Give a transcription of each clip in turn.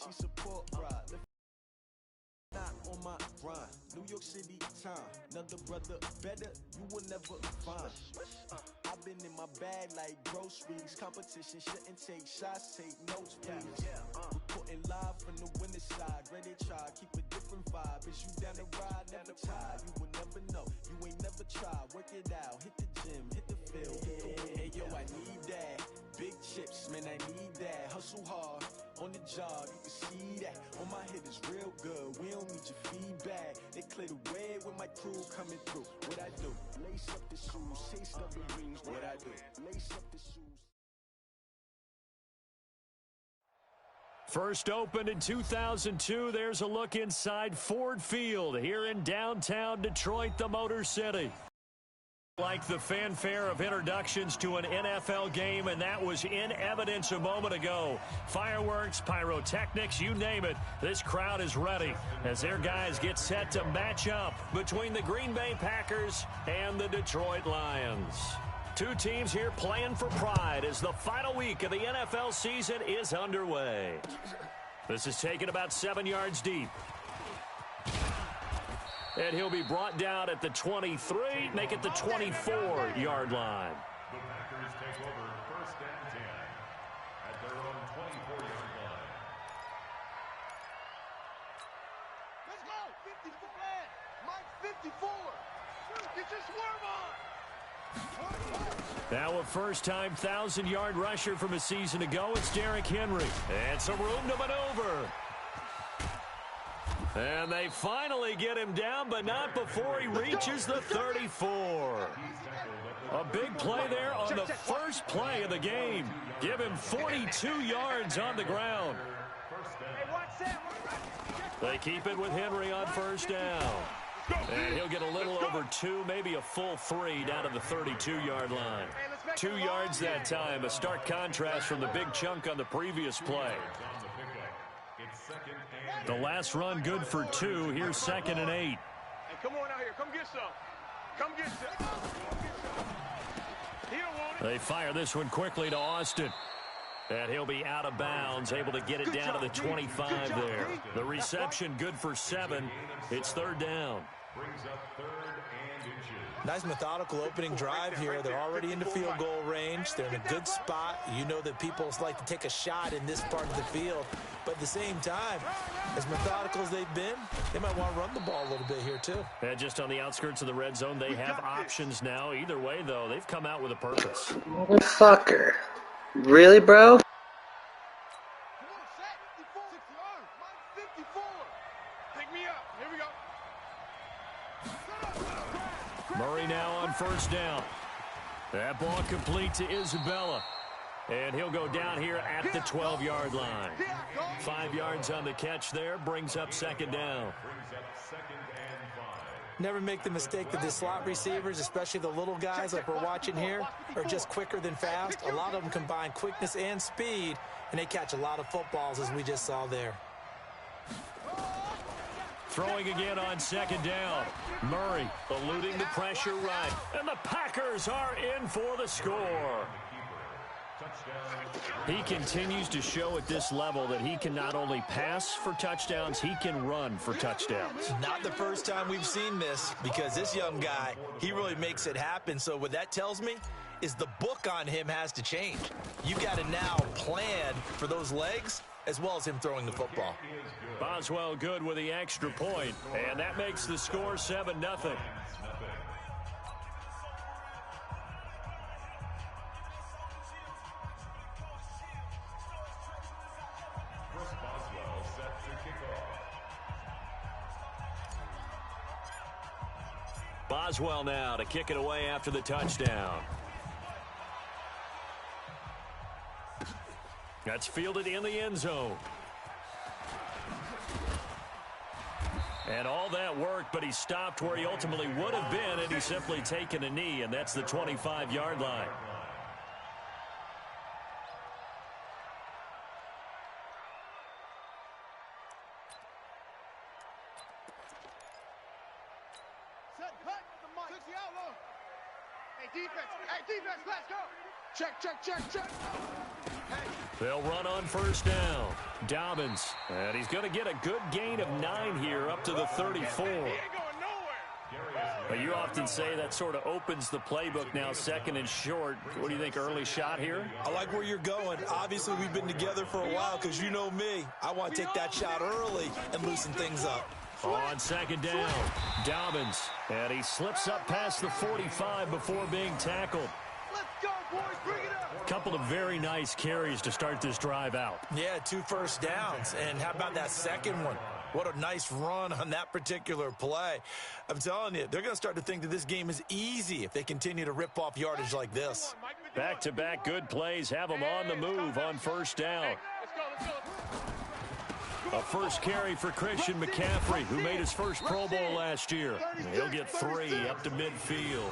she support ride. Not on my grind. New York City time. Another brother better, you will never find. I've been in my bag like groceries. Competition shouldn't take shots, take notes, please. Reporting live from the winter side. Ready to try, keep a different vibe. Is you down the ride, never tired. You will never know, you ain't never tried. Work it out, hit the gym, hit the field, hit the wind. Hey yo, I need that. Big chips, man, I need that. Hustle hard, on the job, you can see that. On my head is real good, we don't need your feedback. They clear the way with my crew coming through. What I do? Lace up the shoes, taste of the rings. What I do? Lace up the shoes. First opened in 2002, there's a look inside Ford Field here in downtown Detroit, the Motor City. Like the fanfare of introductions to an NFL game, and that was in evidence a moment ago. Fireworks, pyrotechnics, you name it. This crowd is ready as their guys get set to match up between the Green Bay Packers and the Detroit Lions. Two teams here playing for pride as the final week of the NFL season is underway. This is taken about 7 yards deep. And he'll be brought down at the 23, make it the 24-yard line. The Packers take over first and 10 at their own 24-yard line. Let's go! 54 flag! Mike 54! Get your swerve on! Now a first-time 1,000-yard rusher from a season ago, it's Derrick Henry. And some room to maneuver. And they finally get him down, but not before he reaches the 34. A big play there on the first play of the game. Give him 42 yards on the ground. They keep it with Henry on first down. And he'll get a little over 2, maybe a full 3 down to the 32-yard line. 2 yards that time, a stark contrast from the big chunk on the previous play. The last run good for 2. Here's 2nd and 8. Hey, come on out here. Come get some. Come get some. He don't want it. They fire this one quickly to Austin. And he'll be out of bounds, able to get it down to the 25 there. The reception good for 7. It's 3rd down. Brings up 3rd and inches. Nice methodical opening drive here. They're already into field goal range. They're in a good spot. You know that people like to take a shot in this part of the field. But at the same time, as methodical as they've been, they might want to run the ball a little bit here too. And just on the outskirts of the red zone, they have options now. Either way, though, they've come out with a purpose. Motherfucker. Really, bro? Pick me up. Here we go. Murray now on first down. That ball complete to Isabella. And he'll go down here at the 12-yard line. 5 yards on the catch there, brings up 2nd down. Never make the mistake that the slot receivers, especially the little guys like we're watching here, are just quicker than fast. A lot of them combine quickness and speed, and they catch a lot of footballs, as we just saw there. Throwing again on 2nd down. Murray eluding the pressure right. And the Packers are in for the score. He continues to show at this level that he can not only pass for touchdowns, he can run for touchdowns. Not the first time we've seen this, because this young guy, he really makes it happen. So what that tells me is the book on him has to change. You got to now plan for those legs as well as him throwing the football. Boswell good with the extra point, and that makes the score 7-0. Boswell now to kick it away after the touchdown. That's fielded in the end zone. And all that work, but he stopped where he ultimately would have been, and he's simply taken a knee, and that's the 25-yard line. Hey, defense, let's go. Check. Hey, They'll run on first down. Dobbins, and he's going to get a good gain of 9 here up to the 34. But you often say that sort of opens the playbook now, second and short. What do you think, early shot here? I like where you're going. Obviously, we've been together for a while because you know me. I want to take that shot early and loosen things up. On second down, Dobbins, and he slips up past the 45 before being tackled. Let's go, boys. Bring it up. Couple of very nice carries to start this drive out. Yeah, 2 first downs. And how about that second one? What a nice run on that particular play. I'm telling you, they're going to start to think that this game is easy if they continue to rip off yardage like this. Back-to-back good plays have them on the move on first down. A first carry for Christian McCaffrey, who made his first Pro Bowl last year. He'll get 3 up to midfield.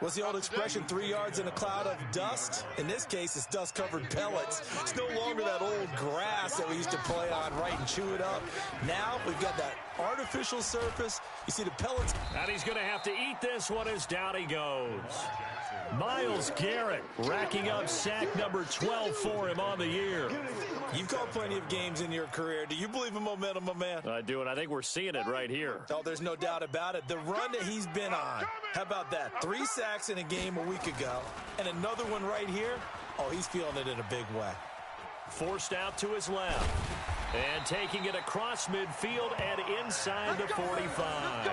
What's the old expression, 3 yards in a cloud of dust? In this case, it's dust-covered pellets. It's no longer that old grass that we used to play on, right, and chew it up. Now we've got that artificial surface. You see the pellets. And he's going to have to eat this one as down he goes. Myles Garrett racking up sack number 12 for him on the year. You've called plenty of games in your career. Do you believe in momentum, my man? I do, and I think we're seeing it right here. Oh, there's no doubt about it. The run that he's been on, how about that? 3 sacks in a game a week ago, and another one right here. Oh, he's feeling it in a big way. Forced out to his left, and taking it across midfield and inside the 45.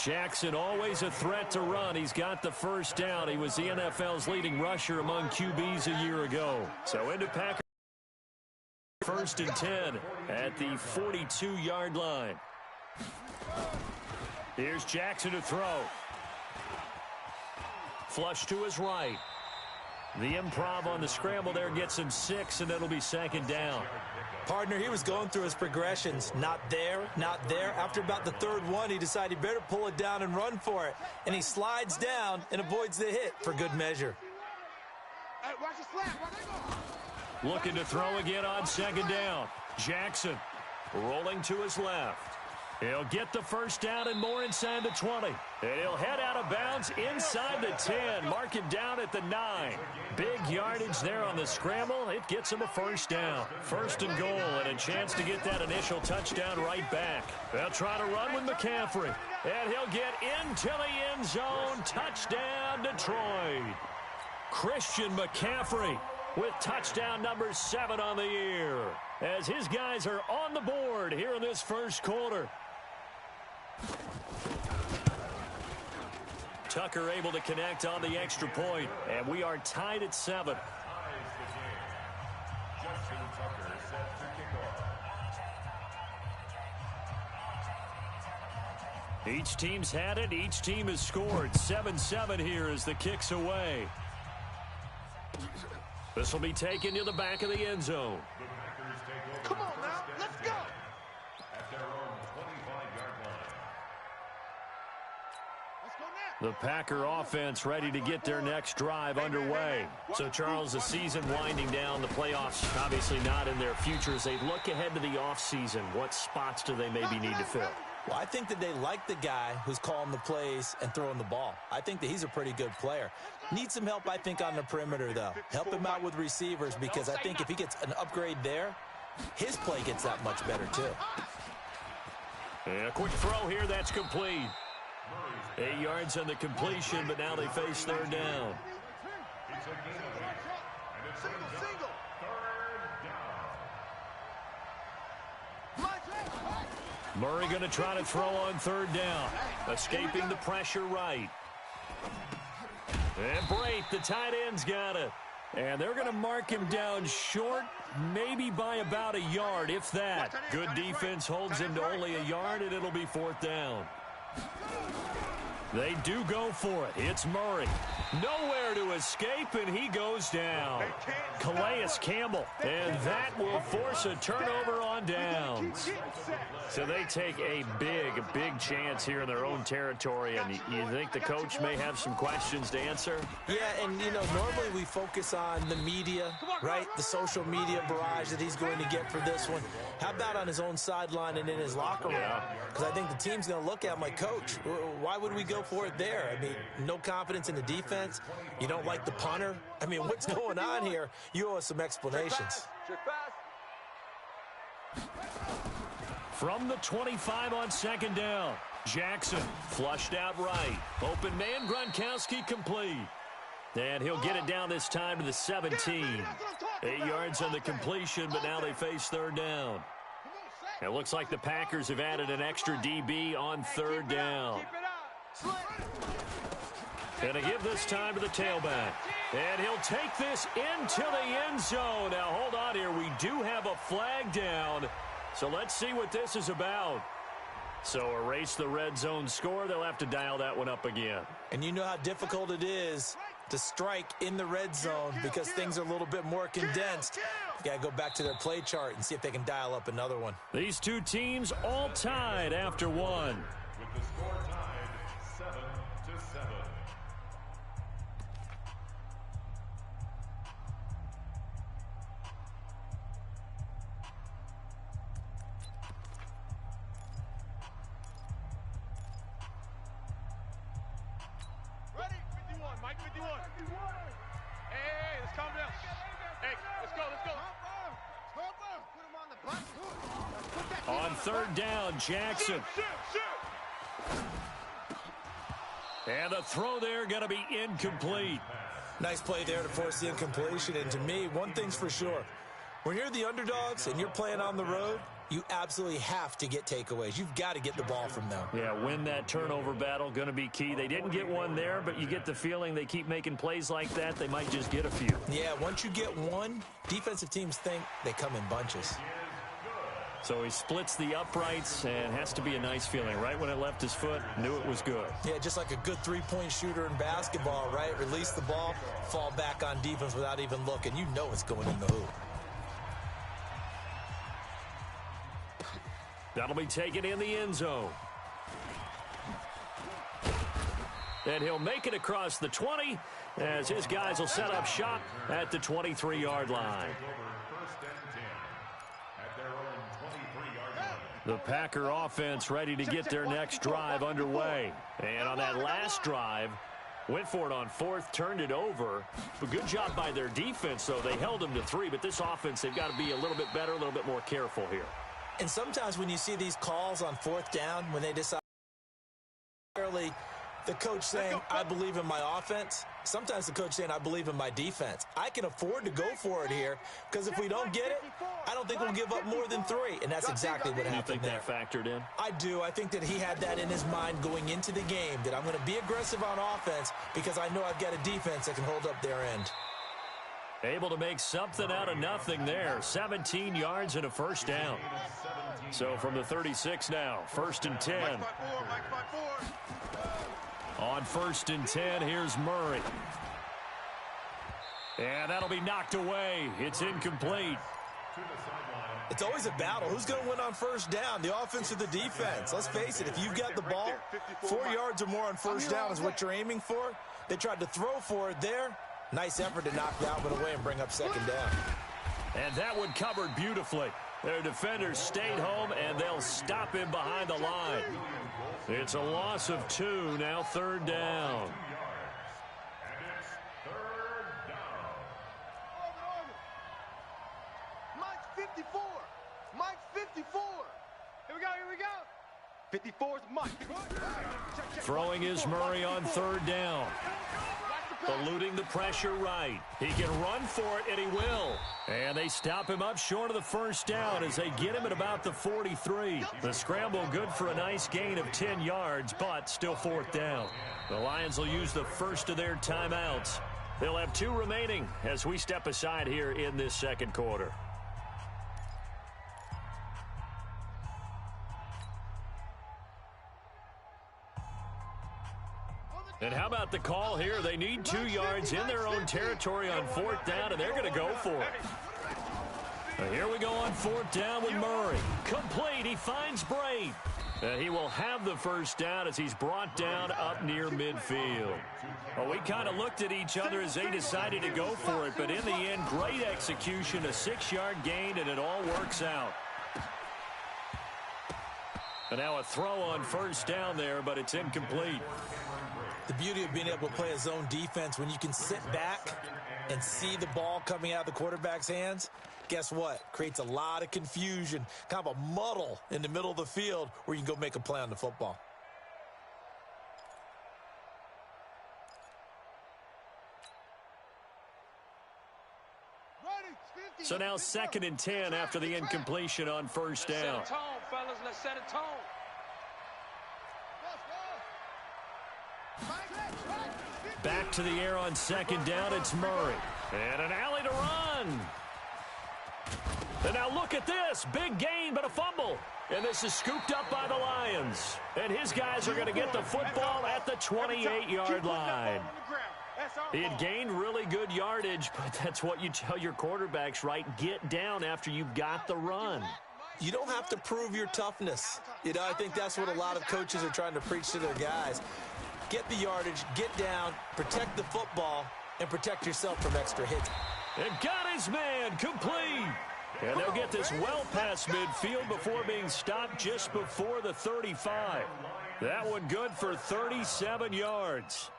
Jackson always a threat to run. He's got the first down. He was the NFL's leading rusher among QBs a year ago. So into Packers. First and 10 at the 42-yard line. Here's Jackson to throw. Flush to his right. The improv on the scramble there gets him 6, and it'll be second down. Partner, he was going through his progressions. Not there, not there. After about the 3rd one, he decided he better pull it down and run for it. And he slides down and avoids the hit for good measure. Hey, watch the slap. Where they go? Looking to throw again on second down. Jackson rolling to his left. He'll get the first down and more inside the 20. And he'll head out of bounds inside the 10. Mark it down at the 9. Big yardage there on the scramble. It gets him a first down. First and goal, and a chance to get that initial touchdown right back. They'll try to run with McCaffrey. And he'll get into the end zone. Touchdown, Detroit. Christian McCaffrey with touchdown number 7 on the year, as his guys are on the board here in this first quarter. Tucker able to connect on the extra point, and we are tied at 7. Each team's had it. Each team has scored. 7-7 here as the kick's away. This will be taken to the back of the end zone. Come on now, let's go. At their own 25-yard line. Let's go now. The Packer offense ready to get their next drive underway. So, Charles, the season winding down, the playoffs obviously not in their future. As they look ahead to the offseason, what spots do they maybe need to fill? Well, I think that they like the guy who's calling the plays and throwing the ball. I think that he's a pretty good player. Needs some help, I think, on the perimeter, though. Help him out with receivers, because I think if he gets an upgrade there, his play gets that much better, too. And a quick throw here, that's complete. 8 yards on the completion, but now they face 3rd down. Single. Murray going to try to throw on 3rd down. Escaping the pressure right. And Brate, the tight end's got it. And they're going to mark him down short, maybe by about a yard, if that. Good defense holds him to only a yard, and it'll be 4th down. They do go for it. It's Murray. Nowhere to escape, and he goes down. Calais Campbell, and that will force a turnover on downs. So they take a big chance here in their own territory, and you think the coach may have some questions to answer? Yeah, and, you know, normally we focus on the media, right? The social media barrage that he's going to get for this one. How about on his own sideline and in his locker room? Because I think the team's going to look at him like, Coach, why would we go for it there. I mean, no confidence in the defense. You don't like the punter. I mean, what's going on here? You owe us some explanations. From the 25 on second down, Jackson flushed out right. Open man, Gronkowski complete. And he'll get it down this time to the 17. 8 yards on the completion, but now they face third down. It looks like the Packers have added an extra DB on third down. And a give this time to the tailback. And he'll take this into the end zone. Now, hold on here. We do have a flag down. So let's see what this is about. So erase the red zone score. They'll have to dial that one up again. And you know how difficult it is to strike in the red zone because things are a little bit more condensed. You got to go back to their play chart and see if they can dial up another one. These two teams all tied after one. With the score tied 7-7. Ready? 51, Mike 51. Hey, let's calm down. Hey, let's go. On third down, Jackson. And the throw there going to be incomplete. Nice play there to force the incompletion. And to me, one thing's for sure. When you're the underdogs and you're playing on the road, you absolutely have to get takeaways. You've got to get the ball from them. Yeah, win that turnover battle, going to be key. They didn't get one there, but you get the feeling they keep making plays like that. They might just get a few. Yeah, once you get one, defensive teams think they come in bunches. So he splits the uprights, and has to be a nice feeling. Right when it left his foot, knew it was good. Yeah, just like a good three-point shooter in basketball, right? Release the ball, fall back on defense without even looking. You know it's going in the hoop. That'll be taken in the end zone. And he'll make it across the 20 as his guys will set up shop at the 23-yard line. The Packer offense ready to get their next drive underway. And on that last drive, went for it on fourth, turned it over. A good job by their defense, though. They held them to 3, but this offense, they've got to be a little bit better, a little bit more careful here. And sometimes when you see these calls on fourth down, when they decide early, the coach saying, I believe in my offense. Sometimes the coach saying, I believe in my defense. I can afford to go for it here because if we don't get it, I don't think we'll give up more than 3. And that's exactly what happened there. You think that factored in? I do. I think that he had that in his mind going into the game, that I'm going to be aggressive on offense because I know I've got a defense that can hold up their end. Able to make something out of nothing there. 17 yards and a first down. So from the 36 now, 1st and 10. On 1st and 10, here's Murray. And that'll be knocked away. It's incomplete. It's always a battle. Who's going to win on first down, the offense or the defense? Let's face it, if you've got the ball, 4 yards or more on first down is what you're aiming for. They tried to throw for it there. Nice effort to knock that one away and bring up second down. And that one covered beautifully. Their defenders stayed home, and they'll stop him behind the line. It's a loss of 2, now third down. And it's third down. Mike's 54. Mike's 54. Here we go. 54 is Mike. Throwing is Murray on third down. Eluding the pressure right. He can run for it, and he will. And they stop him up short of the first down as they get him at about the 43. The scramble good for a nice gain of 10 yards, but still fourth down. The Lions will use the first of their timeouts. They'll have 2 remaining as we step aside here in this second quarter. And how about the call here? They need 2 yards in their own territory on fourth down, and they're going to go for it. Here we go on fourth down with Murray. Complete. He finds Braid. And he will have the first down as he's brought down up near midfield. Well, we kind of looked at each other as they decided to go for it, but in the end, great execution, a 6-yard gain, and it all works out. And now a throw on first down there, but it's incomplete. The beauty of being able to play a zone defense when you can sit back and see the ball coming out of the quarterback's hands, guess what? Creates a lot of confusion, kind of a muddle in the middle of the field where you can go make a play on the football. So now 2nd and 10 after the incompletion on first down. Let's set a tone, fellas. Let's set a tone. Back to the air on 2nd down. It's Murray. And an alley to run. And now look at this. Big gain, but a fumble. And this is scooped up by the Lions. And his guys are going to get the football at the 28-yard line. He had gained really good yardage, but that's what you tell your quarterbacks, right? Get down after you've got the run. You don't have to prove your toughness. You know, I think that's what a lot of coaches are trying to preach to their guys. Get the yardage, get down, protect the football, and protect yourself from extra hits. And got his man complete. And they'll get this well past midfield before being stopped just before the 35. That one good for 37 yards.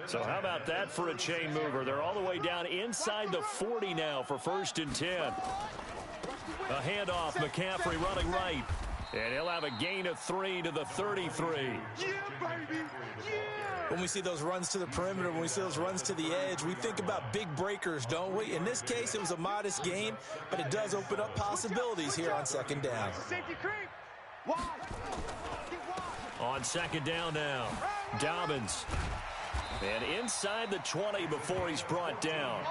So how about that for a chain mover? They're all the way down inside the 40 now for 1st and 10. A handoff, McCaffrey running right. And he'll have a gain of 3 to the 33. Yeah, baby. Yeah. When we see those runs to the perimeter, when we see those runs to the edge, we think about big breakers, don't we? In this case, it was a modest gain, but it does open up possibilities here on 2nd down. Safety creep. Wide. On 2nd down now, Dobbins. And inside the 20 before he's brought down.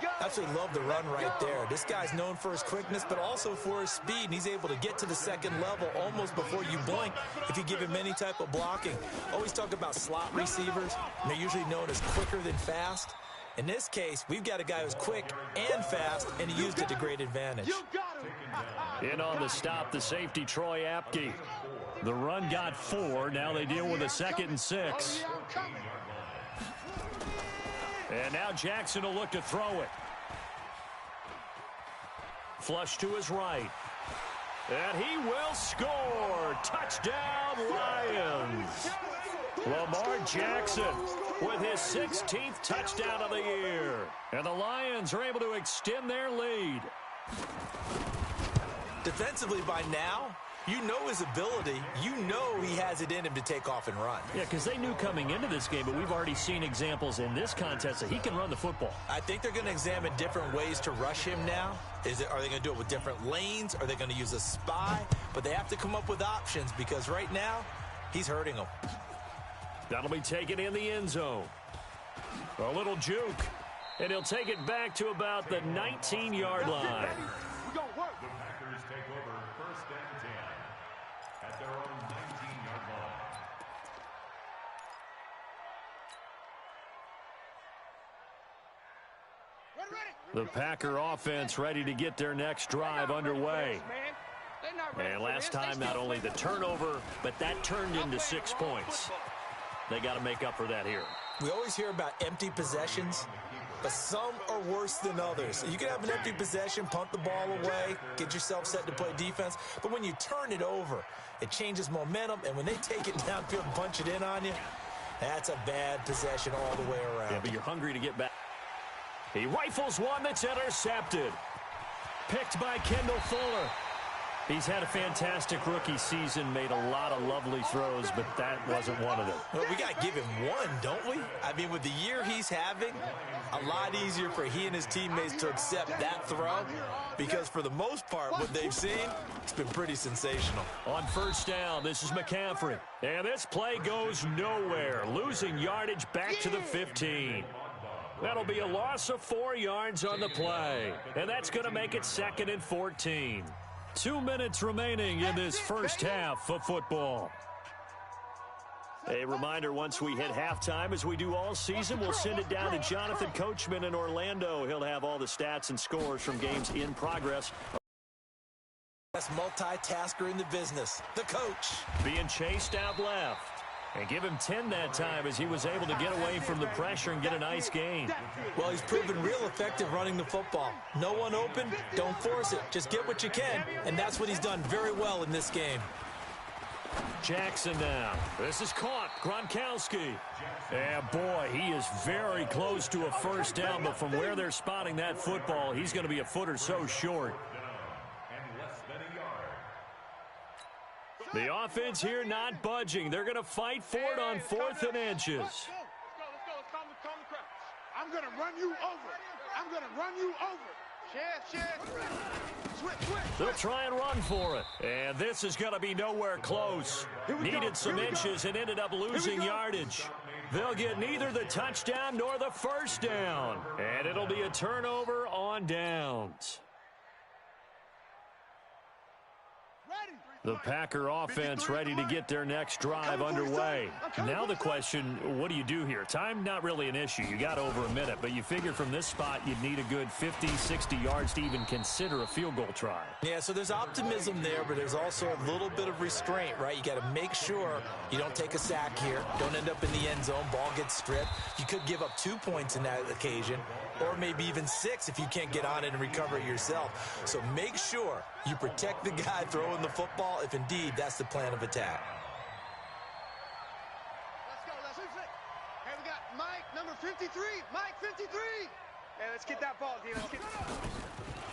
I absolutely love the run right there. This guy's known for his quickness, but also for his speed. And he's able to get to the 2nd level almost before you blink if you give him any type of blocking. Always talk about slot receivers, and they're usually known as quicker than fast. In this case, we've got a guy who's quick and fast, and he used it to great advantage. In on the stop, the safety, Troy Apke. The run got 4. Now they deal with a 2nd and 6. And now Jackson will look to throw it. Flush to his right. And he will score. Touchdown, Lions. Lamar Jackson with his 16th touchdown of the year. And the Lions are able to extend their lead. Defensively by now, you know his ability. You know he has it in him to take off and run. Yeah, because they knew coming into this game, but we've already seen examples in this contest that he can run the football. I think they're going to examine different ways to rush him now. Are they going to do it with different lanes? Are they going to use a spy? But they have to come up with options because right now, he's hurting them. That'll be taken in the end zone. A little juke. And he'll take it back to about the 19-yard line. The Packers take over 1st and 10 at their own 19-yard line. The Packer offense ready to get their next drive underway. And last time, not only the turnover, but that turned into 6 points. They got to make up for that here. We always hear about empty possessions, but some are worse than others. You can have an empty possession, punt the ball away, get yourself set to play defense, but when you turn it over, it changes momentum, and when they take it downfield and punch it in on you, that's a bad possession all the way around. Yeah, but you're hungry to get back. He rifles one that's intercepted. Picked by Kendall Fuller. He's had a fantastic rookie season, made a lot of lovely throws, but that wasn't one of them. Well, we got to give him one, don't we? I mean, with the year he's having, a lot easier for he and his teammates to accept that throw because for the most part, what they've seen, it's been pretty sensational. On 1st down, this is McCaffrey. And this play goes nowhere, losing yardage back to the 15. That'll be a loss of 4 yards on the play, and that's going to make it 2nd and 14. 2 minutes remaining in this first half of football. A reminder, once we hit halftime, as we do all season, we'll send it down to Jonathan Coachman in Orlando. He'll have all the stats and scores from games in progress. Best multitasker in the business, the coach. Being chased out left. And give him 10 that time as he was able to get away from the pressure and get a nice gain. Well, he's proven real effective running the football. No one open, don't force it. Just get what you can, and that's what he's done very well in this game. Jackson now. This is caught. Gronkowski. And boy, he is very close to a first down, but from where they're spotting that football, he's going to be a foot or so short. The offense here not budging. They're going to fight for it on 4th and inches. Let's go. Let's calm the crowd. I'm going to run you over. I'm going to run you over. Switch. They'll try and run for it. And this is going to be nowhere close. Needed some inches and ended up losing yardage. They'll get neither the touchdown nor the first down. And it'll be a turnover on downs. The Packer offense ready to get their next drive underway. Now the question, what do you do here? Time, not really an issue. You got over a minute, but you figure from this spot you'd need a good 50, 60 yards to even consider a field goal try. Yeah, so there's optimism there, but there's also a little bit of restraint, right? You got to make sure you don't take a sack here. Don't end up in the end zone. Ball gets stripped. You could give up 2 points in that occasion, or maybe even 6 if you can't get on it and recover it yourself. So make sure you protect the guy throwing the football if indeed that's the plan of attack. Let's go. Hey, we got Mike, number 53. Mike, 53. Hey, let's get that ball, D. Let's get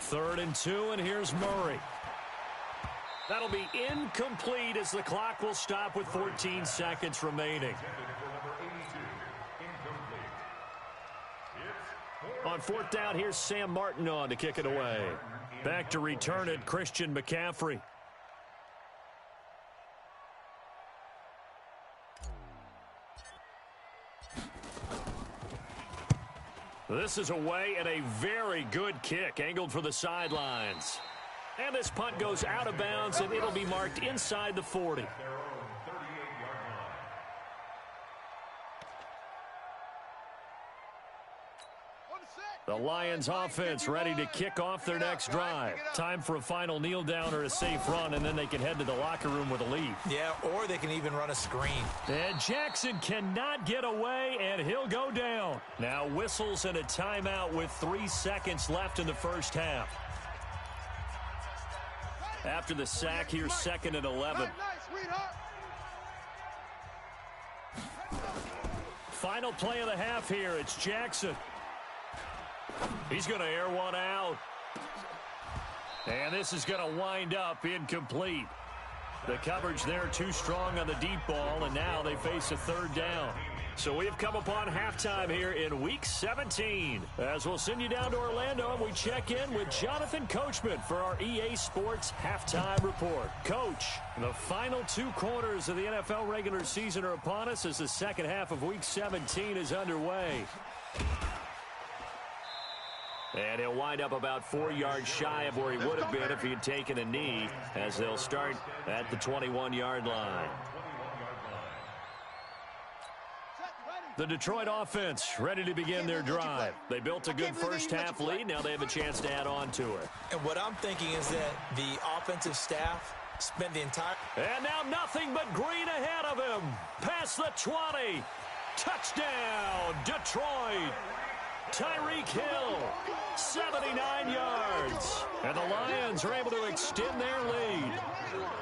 3rd and 2, and here's Murray. That'll be incomplete as the clock will stop with 14 seconds remaining. On 4th down, here's Sam Martin on to kick it away. Back to return it, Christian McCaffrey. This is away and a very good kick, angled for the sidelines. And this punt goes out of bounds, and it'll be marked inside the 40. The Lions offense ready to kick off their next drive. Time for a final kneel down or a safe run, and then they can head to the locker room with a lead. Yeah, or they can even run a screen. And Jackson cannot get away, and he'll go down. Now whistles and a timeout with 3 seconds left in the first half. After the sack, here's 2nd and 11. Final play of the half here. It's Jackson. He's going to air one out. And this is going to wind up incomplete. The coverage there too strong on the deep ball, and now they face a 3rd down. So we have come upon halftime here in Week 17. As we'll send you down to Orlando, and we check in with Jonathan Coachman for our EA Sports Halftime Report. Coach, the final 2 quarters of the NFL regular season are upon us as the second half of Week 17 is underway. And he'll wind up about 4 yards shy of where he would have been if he had taken a knee, as they'll start at the 21-yard line. The Detroit offense ready to begin their drive. They built a good first half lead. Now they have a chance to add on to it. And what I'm thinking is that the offensive staff spent the entire... And now nothing but green ahead of him. Past the 20. Touchdown, Detroit. Tyreek Hill, 79 yards. And the Lions are able to extend their lead.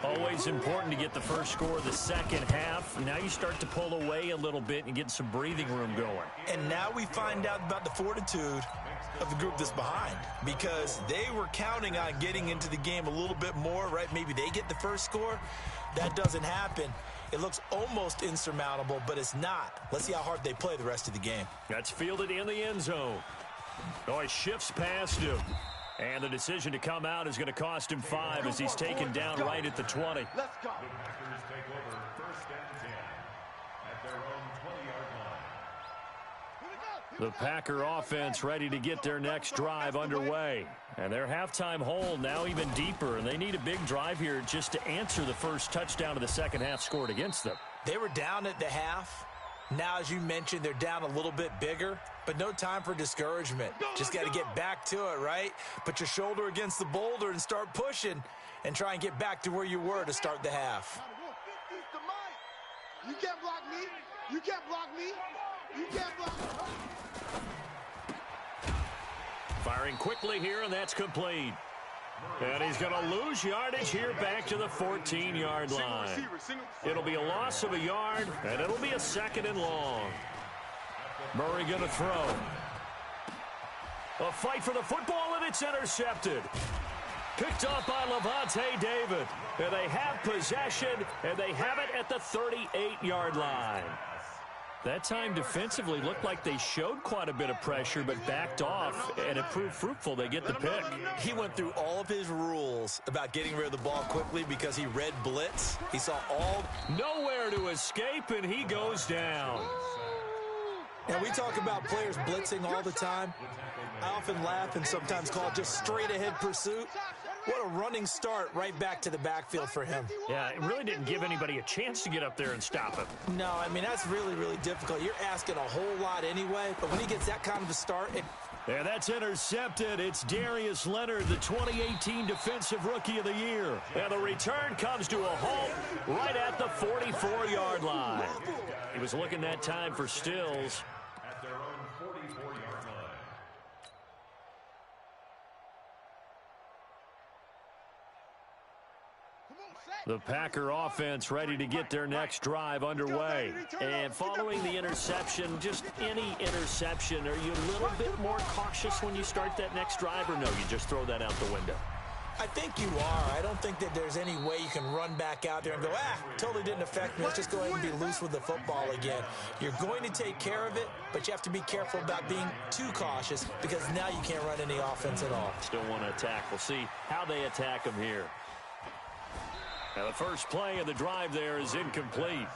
Always important to get the first score of the second half. Now you start to pull away a little bit and get some breathing room going. And now we find out about the fortitude of the group that's behind, because they were counting on getting into the game a little bit more, right? Maybe they get the first score. That doesn't happen. It looks almost insurmountable, but it's not. Let's see how hard they play the rest of the game. That's fielded in the end zone. Oh, he shifts past him. And the decision to come out is going to cost him 5 as he's taken down right at the 20. Let's go. The Packers take over 1st and 10 at their own 20-yard line. The Packer offense ready to get their next drive underway. And their halftime hole now even deeper, and they need a big drive here just to answer the first touchdown of the second half scored against them. They were down at the half. Now, as you mentioned, they're down a little bit bigger, but no time for discouragement. Just got to get back to it, right? Put your shoulder against the boulder and start pushing and try and get back to where you were to start the half. You can't block me. You can't block me. You can't block me. Firing quickly here, and that's complete. And he's going to lose yardage here back to the 14-yard line. It'll be a loss of a yard, and it'll be a 2nd and long. Murray going to throw. A fight for the football, and it's intercepted. Picked off by Levante David. And they have possession, and they have it at the 38-yard line. That time defensively looked like they showed quite a bit of pressure, but backed off, and it proved fruitful. They get the pick. He went through all of his rules about getting rid of the ball quickly because he read blitz. He saw all. Nowhere to escape, and he goes down. Now, we talk about players blitzing all the time. I often laugh and sometimes call it just straight-ahead pursuit. What a running start right back to the backfield for him. Yeah, it really didn't give anybody a chance to get up there and stop him. No, I mean, that's really, really difficult. You're asking a whole lot anyway, but when he gets that kind of a start... Yeah, that's intercepted. It's Darius Leonard, the 2018 Defensive Rookie of the Year. And the return comes to a halt right at the 44-yard line. He was looking that time for Stills. At their own 44-yard line. The Packer offense ready to get their next drive underway. And following the interception, just any interception, are you a little bit more cautious when you start that next drive, or no, you just throw that out the window? I think you are. I don't think that there's any way you can run back out there and go, totally didn't affect me. Let's just go ahead and be loose with the football again. You're going to take care of it, but you have to be careful about being too cautious because now you can't run any offense at all. Still want to attack. We'll see how they attack him here. Now the first play of the drive there is incomplete.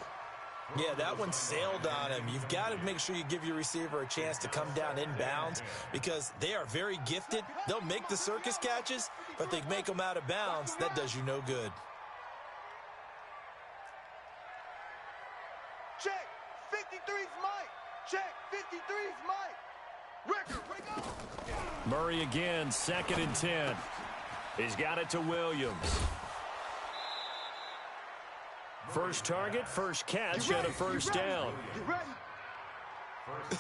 Yeah, that one sailed on him. You've got to make sure you give your receiver a chance to come down inbounds because they are very gifted. They'll make the circus catches, but they make them out of bounds. That does you no good. Check. 53's Mike. Check. 53's Mike. Record. Break up. Murray again, 2nd and 10. He's got it to Williams. First target, first catch, and a first down.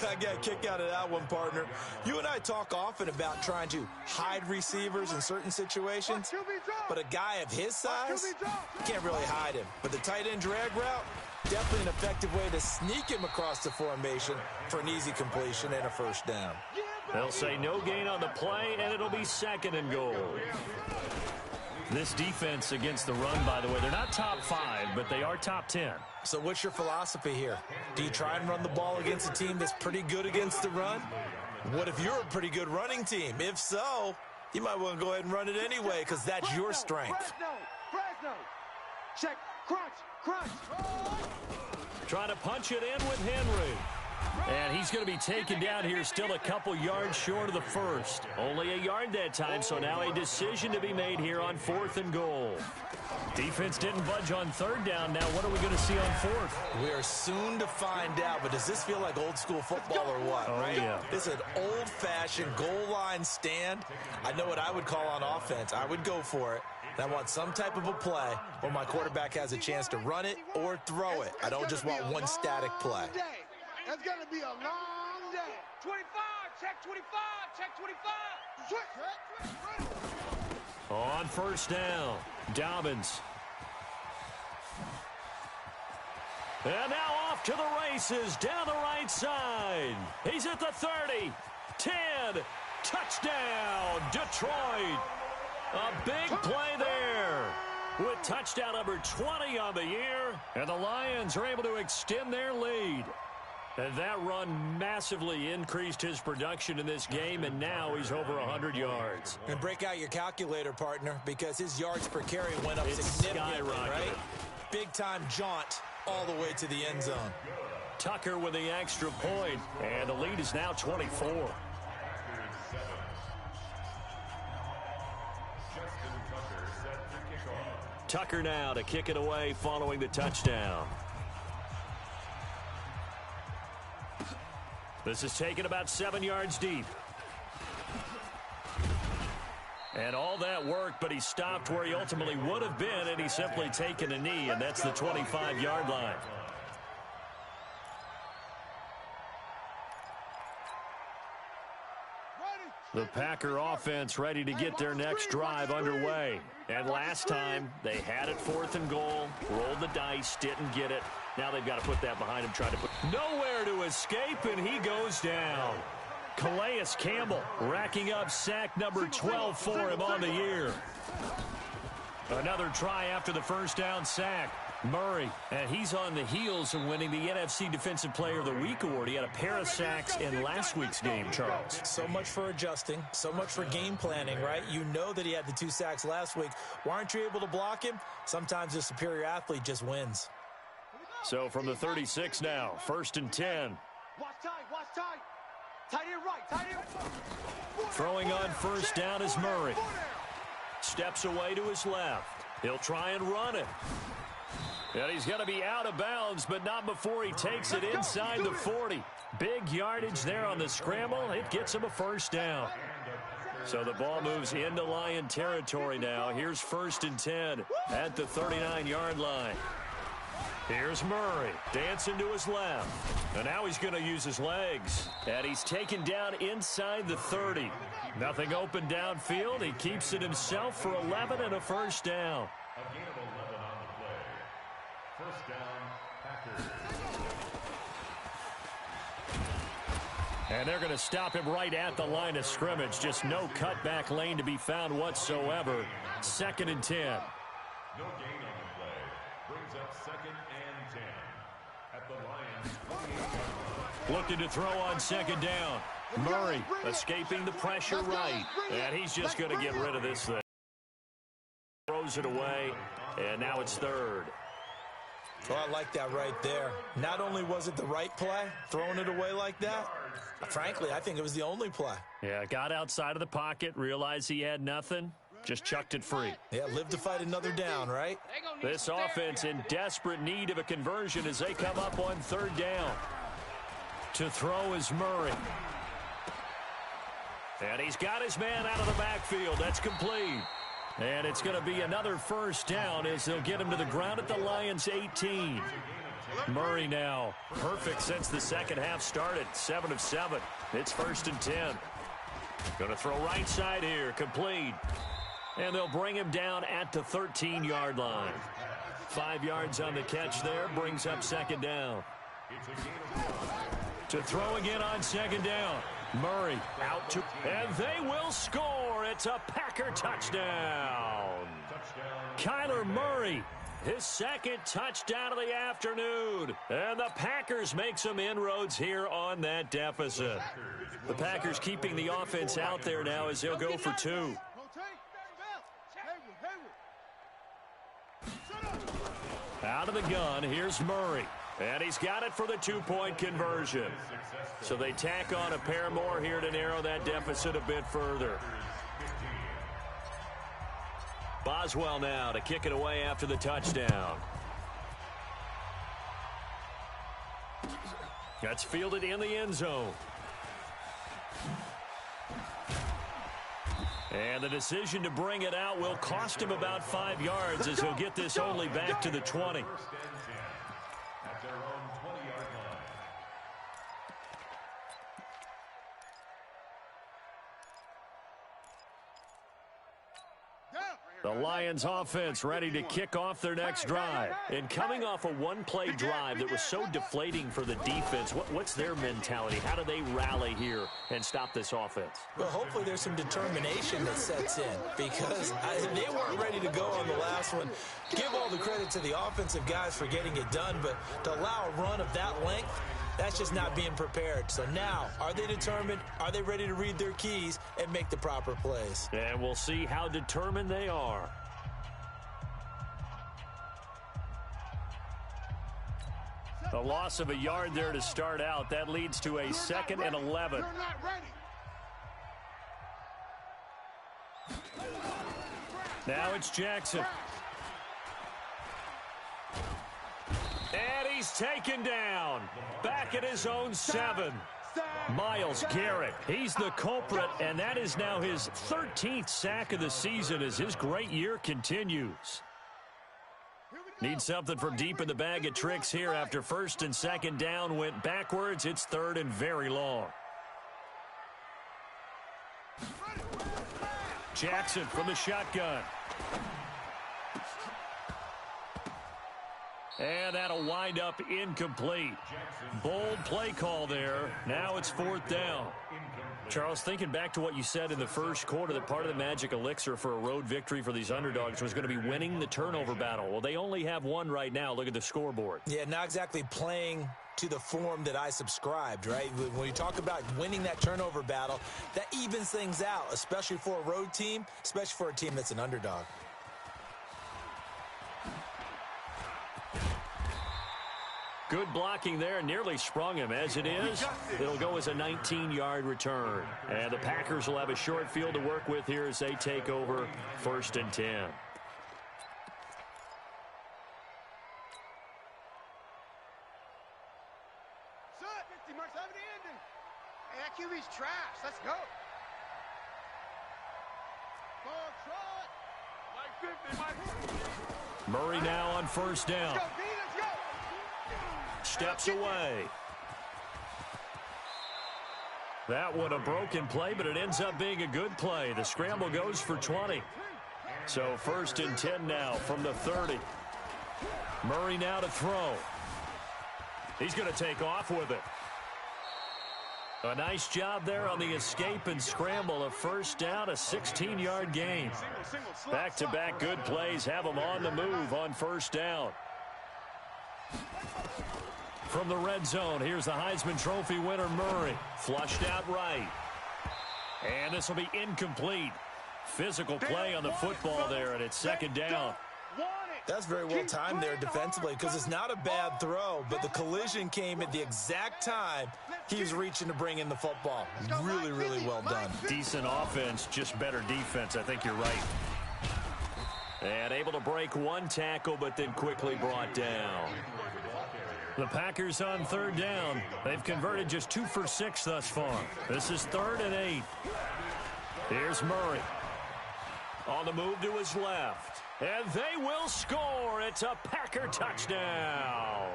I got a kick out of that one, partner. You and I talk often about trying to hide receivers in certain situations, but a guy of his size, you can't really hide him. But the tight end drag route, definitely an effective way to sneak him across the formation for an easy completion and a first down. They'll say no gain on the play, and it'll be 2nd and goal. This defense against the run, by the way, they're not top 5, but they are top 10. So what's your philosophy here? Do you try and run the ball against a team that's pretty good against the run? What if you're a pretty good running team? If so, you might want to go ahead and run it anyway because that's your strength. Fresno. Check. Crunch. Trying to punch it in with Henry. And he's going to be taken down here still a couple yards short of the first. Only a yard that time, so now a decision to be made here on 4th and goal. Defense didn't budge on 3rd down. Now what are we going to see on 4th? We are soon to find out, but does this feel like old school football or what? Oh, right? Yeah. This is an old-fashioned goal line stand. I know what I would call on offense. I would go for it. And I want some type of a play where my quarterback has a chance to run it or throw it. I don't just want one static play. It's going to be a long day. 25, check 25, check 25. On first down, Dobbins. And now off to the races down the right side. He's at the 30, 10, touchdown, Detroit. A big play there with touchdown number 20 on the year. And the Lions are able to extend their lead. And that run massively increased his production in this game, and now he's over 100 yards. And break out your calculator, partner, because his yards per carry went up significantly, right? Big-time jaunt all the way to the end zone. Tucker with the extra point, and the lead is now 24. Tucker now to kick it away following the touchdown. This is taken about 7 yards deep. And all that worked, but he stopped where he ultimately would have been, and he's simply taken a knee, and that's the 25-yard line. The Packer offense ready to get their next drive underway. And last time, they had it 4th and goal, rolled the dice, didn't get it. Now they've got to put that behind him, try to put nowhere to escape, and he goes down. Calais Campbell racking up sack number 12 for him on the year. Another try after the first down sack. Murray, and he's on the heels of winning the NFC Defensive Player of the Week award. He had a pair of sacks in last week's game, Charles. So much for adjusting, so much for game planning, right? You know that he had the 2 sacks last week. Why aren't you able to block him? Sometimes the superior athlete just wins. So from the 36 now, 1st and 10. Watch tight. Tight end right, tight end. Throwing on first down is Murray. Steps away to his left. He'll try and run it. And he's going to be out of bounds, but not before he takes it inside the 40. Big yardage there on the scramble. It gets him a first down. So the ball moves into Lion territory now. Here's 1st and 10 at the 39-yard line. Here's Murray dancing to his left. And now he's going to use his legs. And he's taken down inside the 30. Nothing open downfield. He keeps it himself for 11 and a first down. A gain of 11 on the play. First down, Packers. And they're going to stop him right at the line of scrimmage. Just no cutback lane to be found whatsoever. 2nd and 10. No gain on the play. Brings up 2nd and 10. At the Lions' 28-yard line. Looking to throw on 2nd down. Murray escaping the pressure right. And he's just going to get rid of this thing. Throws it away, and now it's 3rd. Well, I like that right there. Not only was it the right play, throwing it away like that, frankly, I think it was the only play. Yeah, got outside of the pocket, realized he had nothing, just chucked it free. Yeah, live to fight another down, right? This offense in desperate need of a conversion as they come up on 3rd down. To throw is Murray. And he's got his man out of the backfield. That's complete. And it's going to be another first down as they'll get him to the ground at the Lions' 18. Murray now perfect since the second half started. 7 of 7. It's 1st and 10. Going to throw right side here. Complete. And they'll bring him down at the 13-yard line. 5 yards on the catch there. Brings up 2nd down. To throw again on 2nd down. Murray out to, and they will score. It's a Packer touchdown. Kyler Murray, his 2nd touchdown of the afternoon. And the Packers make some inroads here on that deficit. The Packers keeping the offense out there now as they'll go for 2. Out of the gun, here's Murray. And he's got it for the 2-point conversion. So they tack on a pair more here to narrow that deficit a bit further. Boswell now to kick it away after the touchdown. That's fielded in the end zone. And the decision to bring it out will cost him about 5 yards as he'll get this only back to the 20. At their own 20-yard line. The Lions offense ready to kick off their next drive. And coming off a one-play drive that was so deflating for the defense, what's their mentality? How do they rally here and stop this offense? Well, hopefully there's some determination that sets in because they weren't ready to go on the last one. Give all the credit to the offensive guys for getting it done, but to allow a run of that length, that's just not being prepared. So now, are they determined? Are they ready to read their keys and make the proper plays? And we'll see how determined they are. A loss of a yard there to start out. That leads to a 2nd and 11. Now it's Jackson. And he's taken down. Back at his own 7. Myles Garrett, he's the culprit, and that is now his 13th sack of the season as his great year continues. Need something from deep in the bag of tricks here after 1st and 2nd down went backwards. It's 3rd and very long. Jackson from the shotgun. And that'll wind up incomplete. Bold play call there. Now it's 4th down. Charles, thinking back to what you said in the first quarter, that part of the magic elixir for a road victory for these underdogs was going to be winning the turnover battle. Well, they only have one right now. Look at the scoreboard. Yeah, not exactly playing to the form that I subscribed, right? When you talk about winning that turnover battle, that evens things out, especially for a road team, especially for a team that's an underdog. Good blocking there, nearly sprung him. As it is, it'll go as a 19-yard return. And the Packers will have a short field to work with here as they take over 1st and 10. Set. 50 marks over the ending. Hey, that QB's trash. Let's go. Ball trot. Like 50, Mike. Murray now on 1st down. Let's go, B. Let's go. Steps away. That one a broken play, but it ends up being a good play. The scramble goes for 20. So 1st and 10 now from the 30. Murray now to throw. He's going to take off with it. A nice job there on the escape and scramble. A 1st down, a 16-yard gain. Back-to-back good plays have them on the move on 1st down. From the red zone, here's the Heisman Trophy winner, Murray. Flushed out right. And this will be incomplete. Physical play on the football there, and it's 2nd down. That's very well timed there defensively, because it's not a bad throw, but the collision came at the exact time he was reaching to bring in the football. Really, really well done. Decent offense, just better defense. I think you're right. And able to break one tackle, but then quickly brought down. The Packers on 3rd down. They've converted just 2 for 6 thus far. This is 3rd and 8. Here's Murray. On the move to his left. And they will score. It's a Packer touchdown.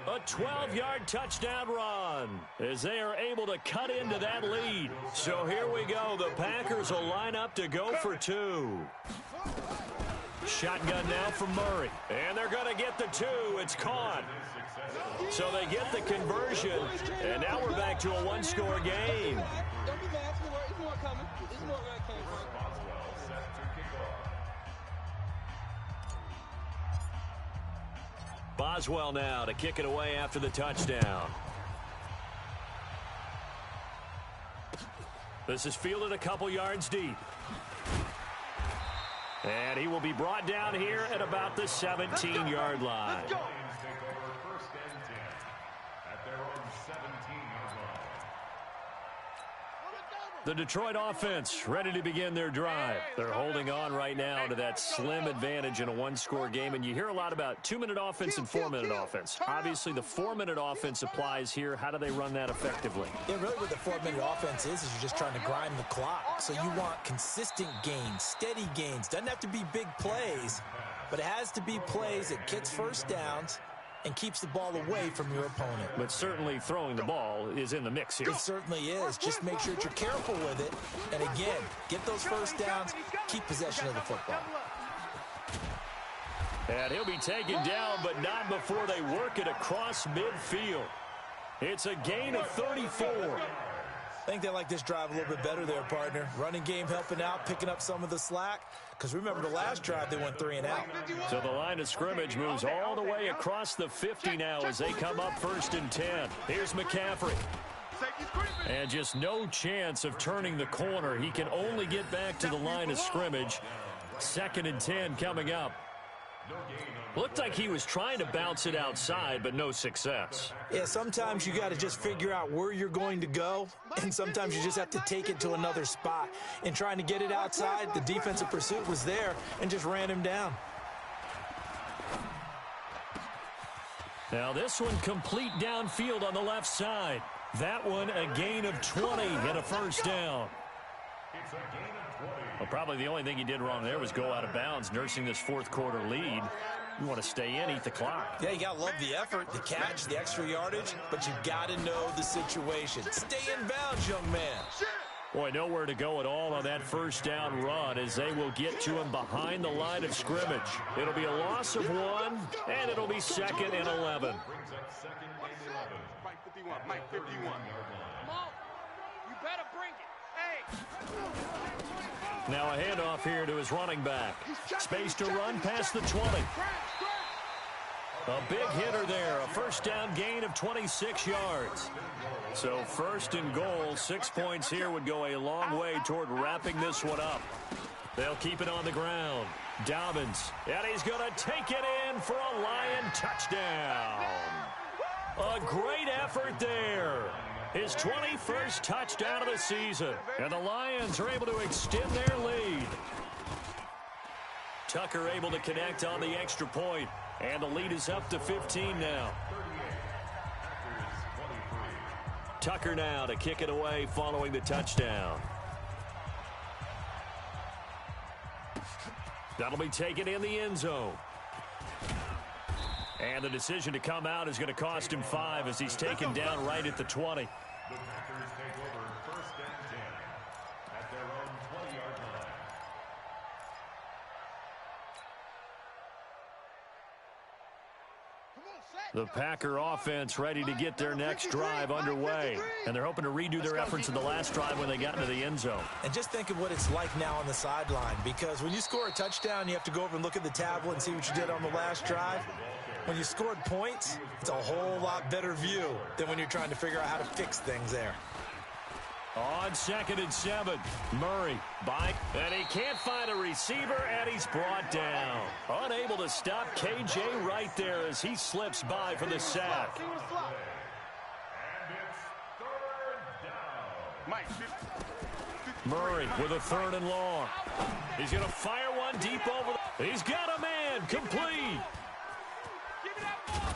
A 12-yard touchdown run as they are able to cut into that lead. So here we go. The Packers will line up to go for 2. Shotgun now from Murray. And they're going to get the 2. It's caught. So they get the conversion. And now we're back to a one-score game. Don't be mad. There's more coming. There's more where it came from. Boswell now to kick it away after the touchdown. This is fielded a couple yards deep. And he will be brought down here at about the 17-yard line. Lions take over 1st and 10 at their own 17-yard line. The Detroit offense ready to begin their drive. They're holding on right now to that slim advantage in a one-score game. And you hear a lot about 2-minute offense and 4-minute offense. Obviously, the 4-minute offense applies here. How do they run that effectively? Yeah, really what the 4-minute offense is you're just trying to grind the clock. So you want consistent gains, steady gains. Doesn't have to be big plays, but it has to be plays that gets 1st downs and keeps the ball away from your opponent. But certainly throwing the ball is in the mix here. It certainly is. Just make sure that you're careful with it. And again, get those 1st downs, keep possession of the football. And he'll be taken down, but not before they work it across midfield. It's a gain of 34. I think they like this drive a little bit better there, partner. Running game helping out, picking up some of the slack. Because remember, the last drive, they went 3 and out. So the line of scrimmage moves all the way across the 50 now as they come up 1st and 10. Here's McCaffrey. And just no chance of turning the corner. He can only get back to the line of scrimmage. 2nd and 10 coming up. Looked like he was trying to bounce it outside, but no success. Yeah, sometimes you got to just figure out where you're going to go, and sometimes you just have to take it to another spot. In trying to get it outside, the defensive pursuit was there and just ran him down. Now this one complete downfield on the left side. That one a gain of 20 and a 1st down. It's a gain of 20. Well, probably the only thing he did wrong there was go out of bounds, nursing this 4th quarter lead. You want to stay in, eat the clock. Yeah, you got to love the effort, the catch, the extra yardage, but you got to know the situation. Stay in bounds, young man. Boy, nowhere to go at all on that first down run as they will get to him behind the line of scrimmage. It'll be a loss of 1, and it'll be 2nd and 11. Brings up 2nd and 11. Mike 51, Mike 51. Come on. You better bring it. Hey. Now a handoff here to his running back. Space to run past the 20. A big hitter there. A first down gain of 26 yards. So 1st and goal, 6 points here would go a long way toward wrapping this one up. They'll keep it on the ground. Dobbins, and he's going to take it in for a Lion touchdown. A great effort there. His 21st touchdown of the season. And the Lions are able to extend their lead. Tucker able to connect on the extra point. And the lead is up to 15 now. Tucker now to kick it away following the touchdown. That'll be taken in the end zone. And the decision to come out is going to cost him 5 as he's taken down right at the 20. The Packers take over 1st and 10 at their own 20-yard line. The Packer offense ready to get their next drive underway. And they're hoping to redo their efforts in the last drive when they got into the end zone. And just think of what it's like now on the sideline, because when you score a touchdown, you have to go over and look at the tablet and see what you did on the last drive. When you scored points, it's a whole lot better view than when you're trying to figure out how to fix things there. On 2nd and 7, Murray and he can't find a receiver, and he's brought down. Unable to stop KJ right there as he slips by for the sack. And it's 3rd down. Mike, Murray with a 3rd and long. He's going to fire one deep over. He's got a man, complete. give me that ball,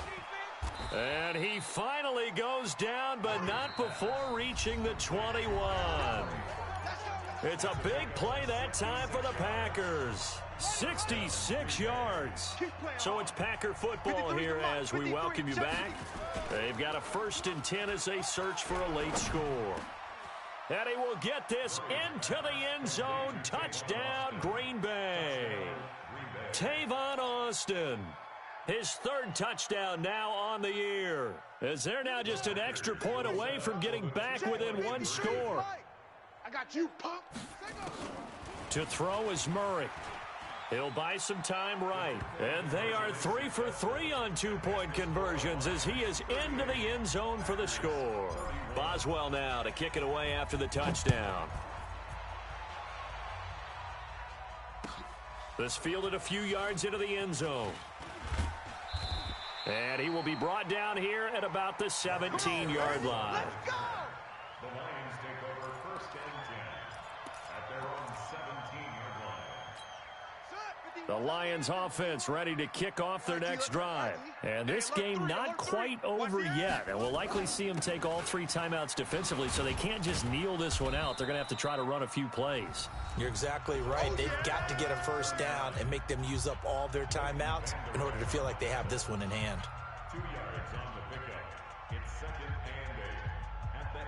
defense. And he finally goes down, but not before reaching the 21. It's a big play that time for the Packers. 66 yards. So it's Packer football here as we welcome you back. They've got a 1st and 10 as they search for a late score. And he will get this into the end zone. Touchdown, Green Bay. Tavon Austin. His 3rd touchdown now on the year, as they're now just an extra point away from getting back within 1 score. I got you, punk. To throw is Murray. He'll buy some time right. And they are 3 for 3 on 2-point conversions as he is into the end zone for the score. Boswell now to kick it away after the touchdown. This fielded a few yards into the end zone. And he will be brought down here at about the 17-yard line. Let's go. The Lions take over 1st and 10 at their own 17-yard line. The Lions offense ready to kick off their next drive. And this game not quite over yet. And we'll likely see them take all 3 timeouts defensively, so they can't just kneel this one out. They're going to have to try to run a few plays. You're exactly right. They've got to get a 1st down and make them use up all their timeouts in order to feel like they have this one in hand. 2 yards on the pickup. It's 2nd and 8 at the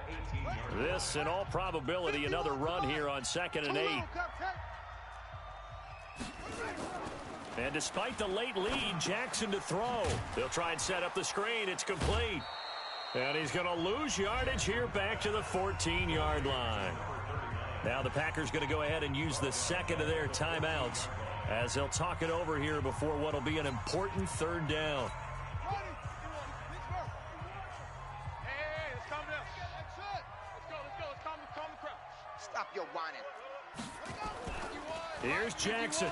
18-yard line. This, in all probability, another run here on 2nd and 8. And despite the late lead, Jackson to throw. They'll try and set up the screen. It's complete. And he's going to lose yardage here back to the 14-yard line. Now the Packers going to go ahead and use the 2nd of their timeouts as they'll talk it over here before what will be an important 3rd down. Hey, let's calm down. Let's go. Let's calm the crowd. Stop your whining. Here's Jackson.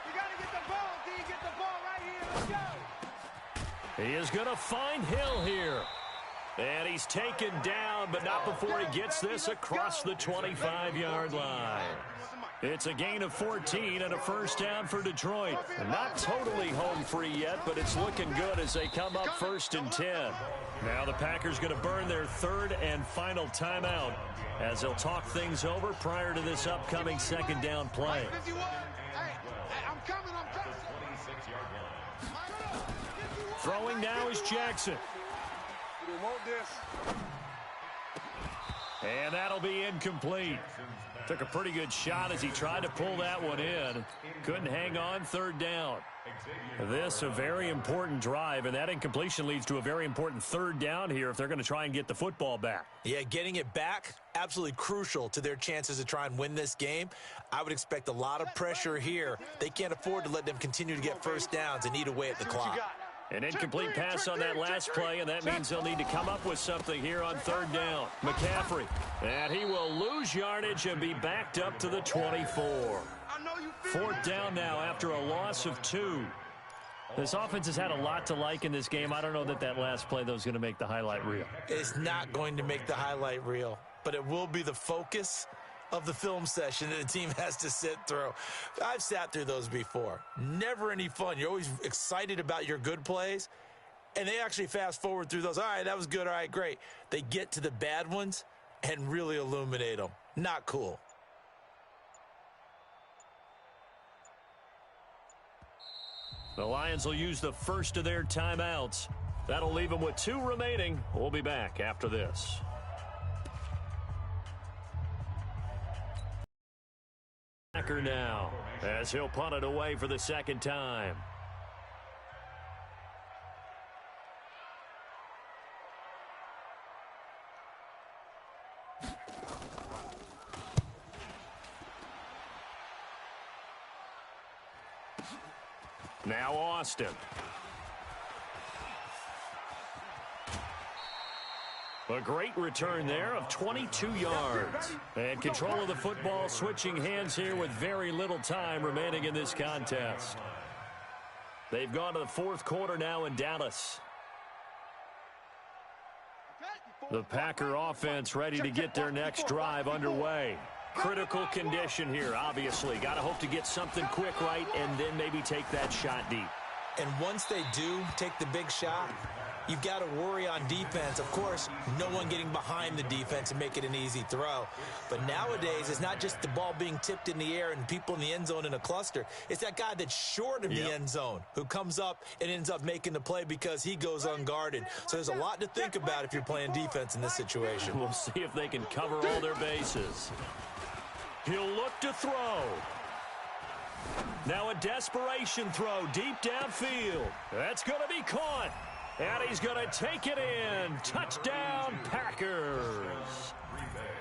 You got to get the ball, D. Get the ball right here. Let's go. He is going to find Hill here. And he's taken down, but not before he gets this across the 25-yard line. It's a gain of 14 and a 1st down for Detroit. Not totally home free yet, but it's looking good as they come up 1st and 10. Now the Packers going to burn their 3rd and final timeout as they'll talk things over prior to this upcoming 2nd down play. Hey, I'm coming. 26-yard line. Throwing now is Jackson. We want this. And that'll be incomplete. Took a pretty good shot as he tried to pull that one in. Couldn't hang on, third down. This a very important drive, and that incompletion leads to a very important third down here if they're going to try and get the football back. Yeah, getting it back, absolutely crucial to their chances to try and win this game. I would expect a lot of pressure here. They can't afford to let them continue to get first downs and eat away at the clock. An incomplete pass on that last play, and that means they'll need to come up with something here on third down. McCaffrey, and he will lose yardage and be backed up to the 24. Fourth down now after a loss of 2. This offense has had a lot to like in this game. I don't know that last play, though, is going to make the highlight reel. It's not going to make the highlight reel, but it will be the focus of the film session that the team has to sit through. I've sat through those before. Never any fun. You're always excited about your good plays, and they actually fast forward through those. All right, that was good. All right, great. They get to the bad ones and really illuminate them. Not cool. The Lions will use the first of their timeouts. That'll leave them with 2 remaining. We'll be back after this. Packer now as he'll punt it away for the second time. Now Austin. A great return there of 22 yards. And control of the football switching hands here with very little time remaining in this contest. They've gone to the fourth quarter now in Dallas. The Packer offense ready to get their next drive underway. Critical condition here, obviously. Got to hope to get something quick right and then maybe take that shot deep. And once they do take the big shot, you've got to worry on defense. Of course, no one getting behind the defense and make it an easy throw. But nowadays, it's not just the ball being tipped in the air and people in the end zone in a cluster. It's that guy that's short of the end zone who comes up and ends up making the play because he goes unguarded. So there's a lot to think about if you're playing defense in this situation. We'll see if they can cover all their bases. He'll look to throw. Now a desperation throw deep downfield. That's going to be caught. And he's going to take it in. Touchdown, Packers.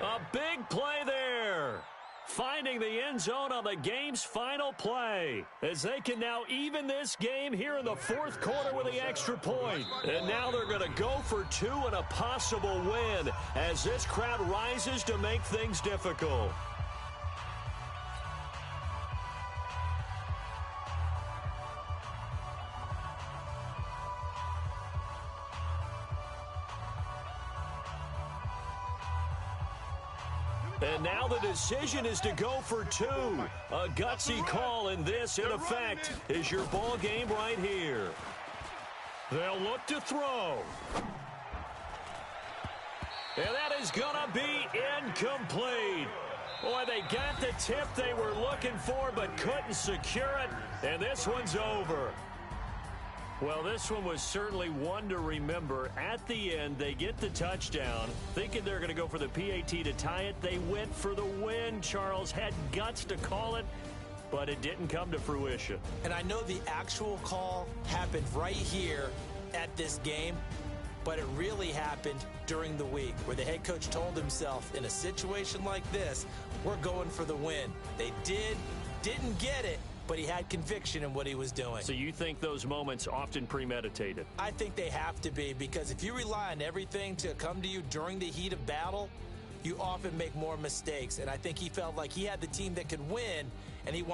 A big play there. Finding the end zone on the game's final play. As they can now even this game here in the fourth quarter with the extra point. And now they're going to go for 2 and a possible win as this crowd rises to make things difficult. And now the decision is to go for 2. A gutsy call, and this, in effect, is your ball game right here. They'll look to throw. And that is going to be incomplete. Boy, they got the tip they were looking for but couldn't secure it, and this one's over. Well, this one was certainly one to remember. At the end, they get the touchdown. Thinking they're going to go for the PAT to tie it. They went for the win. Charles had guts to call it, but it didn't come to fruition. And I know the actual call happened right here at this game, but it really happened during the week where the head coach told himself, in a situation like this, we're going for the win. They didn't get it, but he had conviction in what he was doing. So you think those moments often premeditated? I think they have to be, because if you rely on everything to come to you during the heat of battle, you often make more mistakes. And I think he felt like he had the team that could win, and he wanted